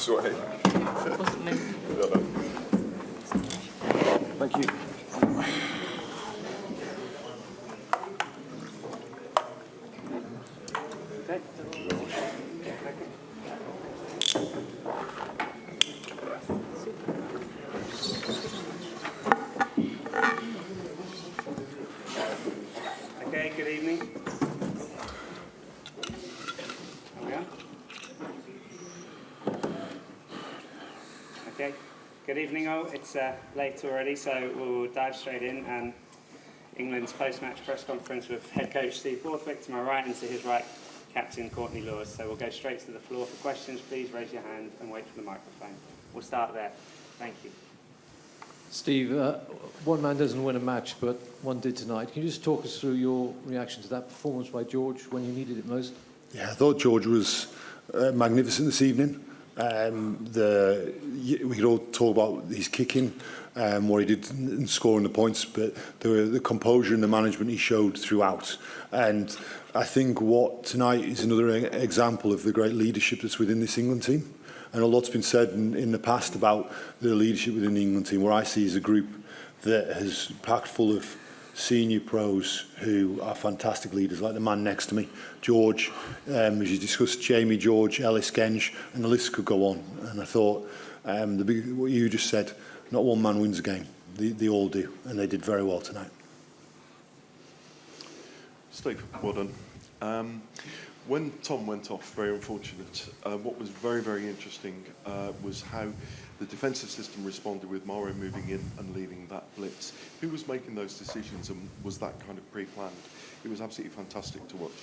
sweating. Wasn't me. Thank you. Okay, good evening. There we are. Okay, good evening all. It's late already, so we'll dive straight in. And England's post-match press conference with head coach Steve Borthwick to my right, and to his right, captain Courtney Lewis. So we'll go straight to the floor for questions. Please raise your hand and wait for the microphone. We'll start there. Thank you. Steve, one man doesn't win a match, but one did tonight. Can you just talk us through your reaction to that performance by George when you needed it most? Yeah, I thought George was magnificent this evening. We could all talk about his kicking, what he did in scoring the points, but the composure and the management he showed throughout. And I think what tonight is another example of the great leadership that's within this England team. And a lot's been said in the past about the leadership within the England team, where I see is a group that has packed full of senior pros who are fantastic leaders, like the man next to me, George, as you discussed, Jamie, George, Ellis, Genge, and the list could go on. And I thought, what you just said, not one man wins a game. They all do, and they did very well tonight. Steve, well done. When Tom went off, very unfortunate, what was very, very interesting was how the defensive system responded with Mauro moving in and leading that blitz. Who was making those decisions, and was that kind of pre-planned? It was absolutely fantastic to watch.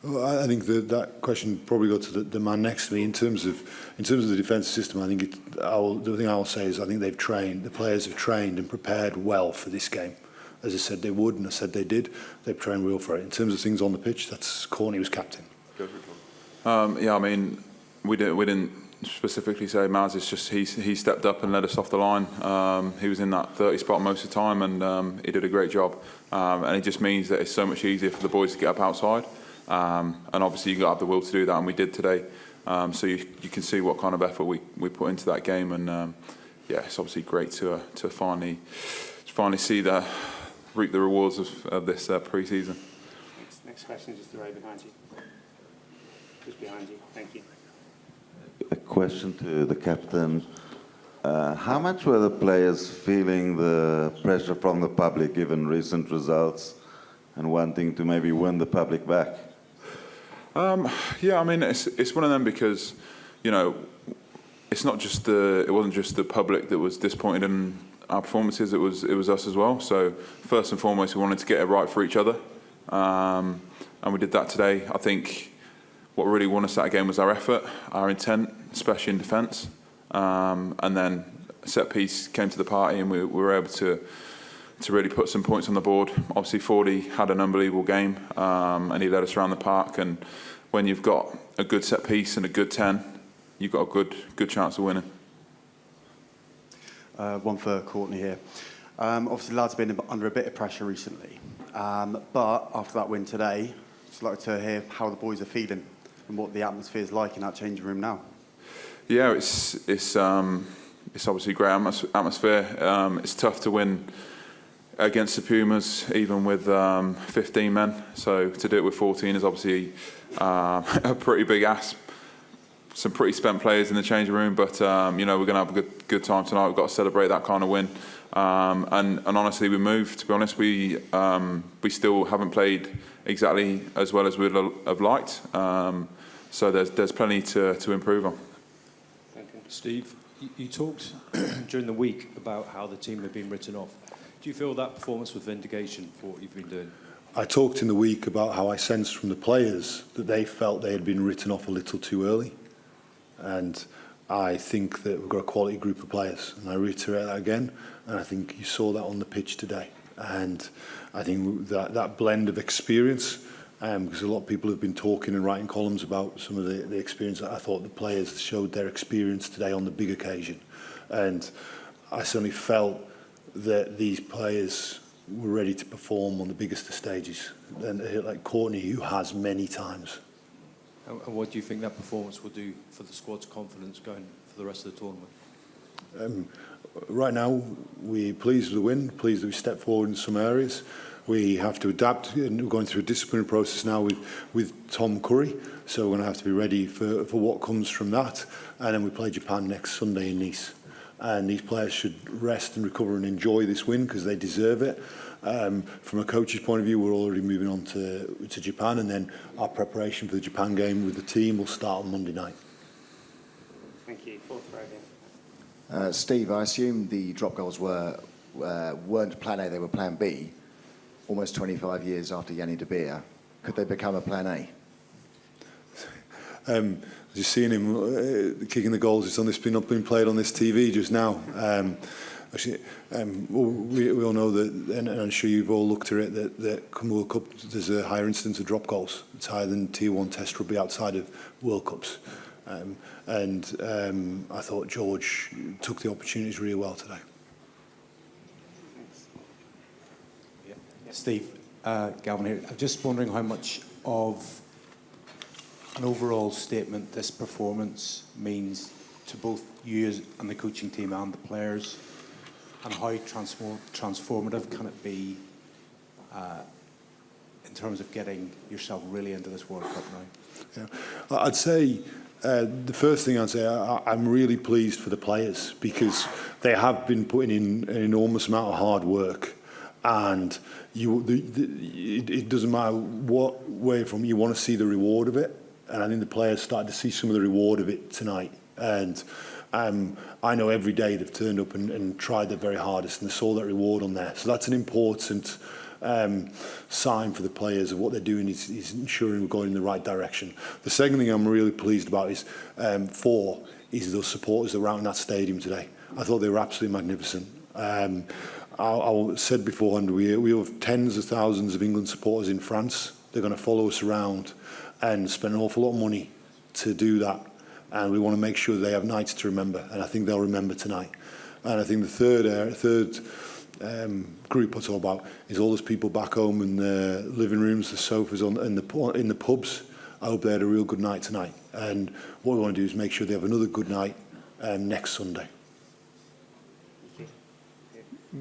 Well, I think that question probably got to the man next to me. In terms of the defensive system, I think the thing I'll say is I think the players have trained and prepared well for this game. As I said they would, and I said they did. They've trained well for it. In terms of things on the pitch, that's Courtney was captain. Yeah, I mean, we didn't specifically say Maz. It's just he stepped up and led us off the line. He was in that 30 spot most of the time, and he did a great job. And it just means that it's so much easier for the boys to get up outside. And obviously you got to have the will to do that, and we did today. So you can see what kind of effort we put into that game, and yeah, it's obviously great to finally see reap the rewards of this pre-season. Next question is just the row behind you. Just behind you. Thank you. A question to the captain. How much were the players feeling the pressure from the public given recent results and wanting to maybe win the public back? Yeah, I mean, it's one of them because, you know, it wasn't just the public that was disappointed in our performances, it was us as well. So first and foremost, we wanted to get it right for each other. And we did that today. I think what really won us that game was our effort, our intent, especially in defence. And then a set piece came to the party, and we were able to really put some points on the board. Obviously, Fordy had an unbelievable game, and he led us around the park. And when you've got a good set piece and a good 10, you've got a good chance of winning. One for Courtney here. Obviously, lads have been under a bit of pressure recently, but after that win today, I'd just like to hear how the boys are feeling and what the atmosphere is like in that changing room now. Yeah, it's obviously a great atmosphere. It's tough to win against the Pumas, even with 15 men. So to do it with 14 is obviously a pretty big ask. Some pretty spent players in the changing room, but you know, we're going to have a good time tonight. We've got to celebrate that kind of win. And honestly, we moved. To be honest, we still haven't played exactly as well as we'd have liked. So there's plenty to improve on. Steve, you talked during the week about how the team had been written off. Do you feel that performance was vindication for what you've been doing? I talked in the week about how I sensed from the players that they felt they had been written off a little too early. And I think that we've got a quality group of players. And I reiterate that again. And I think you saw that on the pitch today. And I think that blend of experience, because a lot of people have been talking and writing columns about some of the experience. I thought the players showed their experience today on the big occasion. And I certainly felt that these players were ready to perform on the biggest of stages. And like Courtney, who has many times. And what do you think that performance will do for the squad's confidence going for the rest of the tournament? Right now, we're pleased with the win, pleased that we stepped forward in some areas. We have to adapt, and we're going through a disciplinary process now with Tom Curry, so we're going to have to be ready for what comes from that. And then we play Japan next Sunday in Nice. And these players should rest and recover and enjoy this win because they deserve it. From a coach's point of view, we're already moving on to Japan, and then our preparation for the Japan game with the team will start on Monday night. Thank you. Fourth row here. Steve, I assume the drop goals weren't plan A, they were plan B. Almost 25 years after Yanni De Beer, could they become a plan A? Just seeing him kicking the goals, it's been played on this TV just now. Actually, we all know that, and I'm sure you've all looked at it, that come World Cup, there's a higher incidence of drop goals. It's higher than Tier 1 Test rugby outside of World Cups. I thought George took the opportunities really well today. Steve, Galvin here. I'm just wondering how much of an overall statement this performance means to both you and the coaching team and the players, and how transformative can it be in terms of getting yourself really into this World Cup now? Yeah. I'd say the first thing I'd say, I'm really pleased for the players because they have been putting in an enormous amount of hard work, and it doesn't matter what way from you want to see the reward of it, and I think the players started to see some of the reward of it tonight. And I know every day they've turned up and tried their very hardest, and they saw that reward on there. So that's an important sign for the players of what they're doing is ensuring we're going in the right direction. The second thing I'm really pleased about is those supporters that were out in that stadium today. I thought they were absolutely magnificent. I said beforehand, we have tens of thousands of England supporters in France. They're going to follow us around and spend an awful lot of money to do that. And we want to make sure they have nights to remember, and I think they'll remember tonight. And I think the third group I talk about is all those people back home in the living rooms, the sofas, in the pubs. I hope they had a real good night tonight. And what we want to do is make sure they have another good night next Sunday.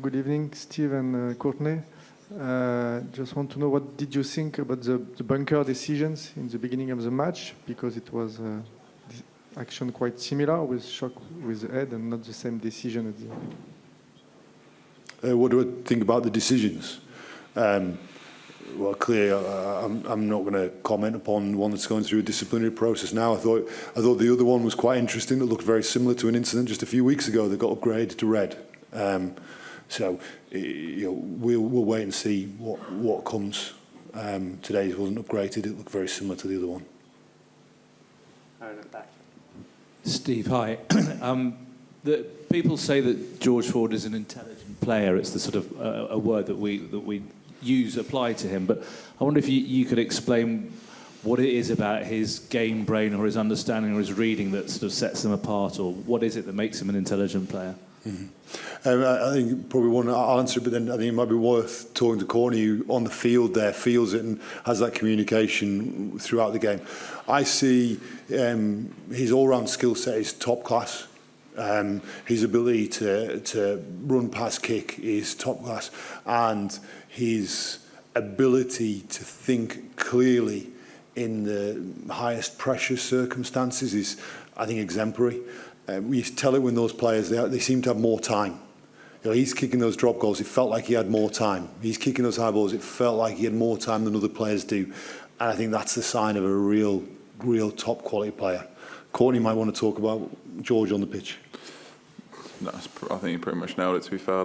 Good evening, Steve and Courtney. Just want to know, what did you think about the bunker decisions in the beginning of the match? Because it was action quite similar with shock with the head and not the same decision at the end. What do I think about the decisions? Well, clearly, I'm not going to comment upon one that's going through a disciplinary process now. I thought the other one was quite interesting. It looked very similar to an incident just a few weeks ago that got upgraded to red. So we'll wait and see what comes. Today's wasn't upgraded. It looked very similar to the other one. Back. Steve, hi. The people say that George Ford is an intelligent player. It's the sort of a word that we use, apply to him. But I wonder if you could explain what it is about his game brain or his understanding or his reading that sort of sets him apart, or what is it that makes him an intelligent player? Mm-hmm. I think probably one answer, but then I think it might be worth talking to Corney, who on the field there feels it and has that communication throughout the game. I see his all-round skill set is top class. His ability to run, pass, kick is top class, and his ability to think clearly in the highest pressure circumstances is, I think, exemplary. We tell it when those players, they seem to have more time. He's kicking those drop goals, it felt like he had more time. He's kicking those high balls, it felt like he had more time than other players do. And I think that's the sign of a real top quality player. Courtney might want to talk about George on the pitch. I think he pretty much nailed it, to be fair.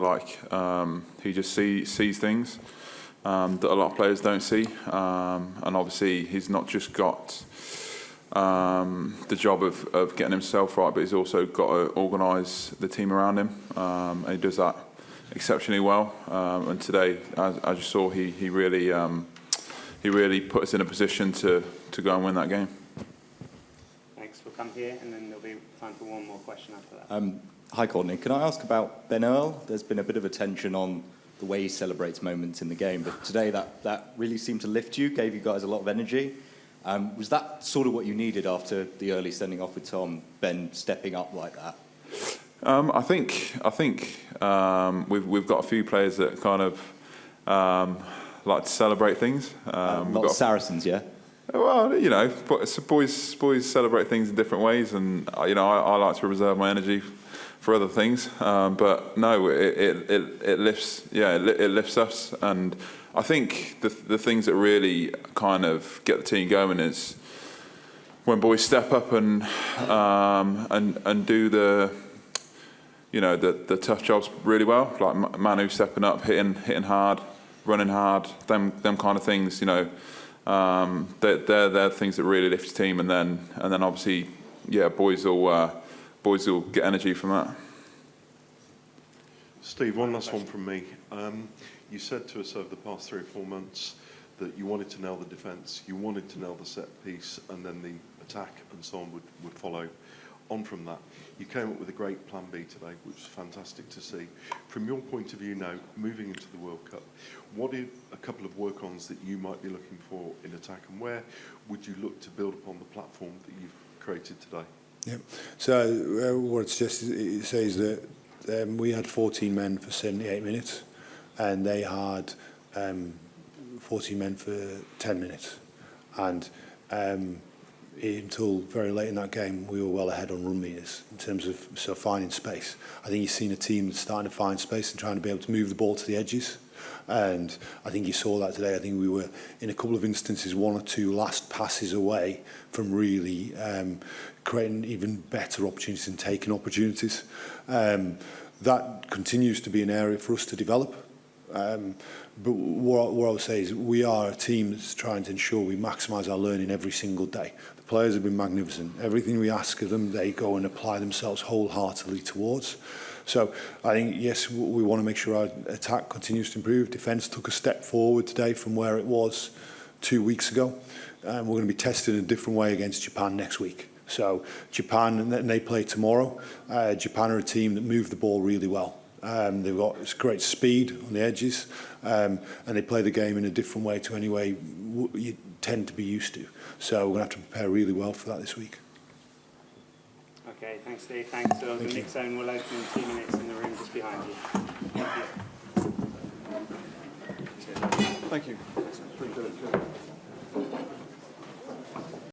He just sees things that a lot of players don't see. And obviously he's not just got the job of getting himself right, but he's also got to organise the team around him, and he does that exceptionally well. And today, as you saw, he really put us in a position to go and win that game. Thanks. We'll come here, and then there'll be time for one more question after that. Hi, Courtney. Can I ask about Ben Earl? There's been a bit of a tension on the way he celebrates moments in the game, but today that really seemed to lift you, gave you guys a lot of energy. Was that sort of what you needed after the early sending off with Tom, Ben stepping up like that? I think we've got a few players that kind of like to celebrate things. Not Saracens, yeah? Well, you know, boys celebrate things in different ways, and you know, I like to reserve my energy for other things. But no, it lifts, it lifts us, and I think the things that really kind of get the team going is when boys step up and do the, you know, the tough jobs really well, like Manu stepping up, hitting hard, running hard, them kind of things, you know. They're the things that really lift the team, and then obviously, yeah, boys will get energy from that. Steve, one last one from me. You said to us over the past 3 or 4 months that you wanted to nail the defence, you wanted to nail the set piece, and then the attack and so on would follow on from that. You came up with a great plan B today, which was fantastic to see. From your point of view now, moving into the World Cup, what are a couple of work-ons that you might be looking for in attack, and where would you look to build upon the platform that you've created today? Yeah. So what it says that we had 14 men for 78 minutes, and they had 14 men for 10 minutes. And until very late in that game, we were well ahead on run meters in terms of finding space. I think you've seen a team that's starting to find space and trying to be able to move the ball to the edges. And I think you saw that today. I think we were, in a couple of instances, 1 or 2 last passes away from really creating even better opportunities and taking opportunities. That continues to be an area for us to develop. But what I would say is we are a team that's trying to ensure we maximise our learning every single day. The players have been magnificent. Everything we ask of them, they go and apply themselves wholeheartedly towards. So I think, yes, we want to make sure our attack continues to improve. Defence took a step forward today from where it was 2 weeks ago. We're going to be tested in a different way against Japan next week. So Japan, and they play tomorrow. Japan are a team that move the ball really well. They've got great speed on the edges, and they play the game in a different way to any way you tend to be used to. So we're going to have to prepare really well for that this week. Okay, thanks Steve. Thanks. So the mix zone will open in 2 minutes in the room just behind you. Thank you. Thank you. Appreciate it.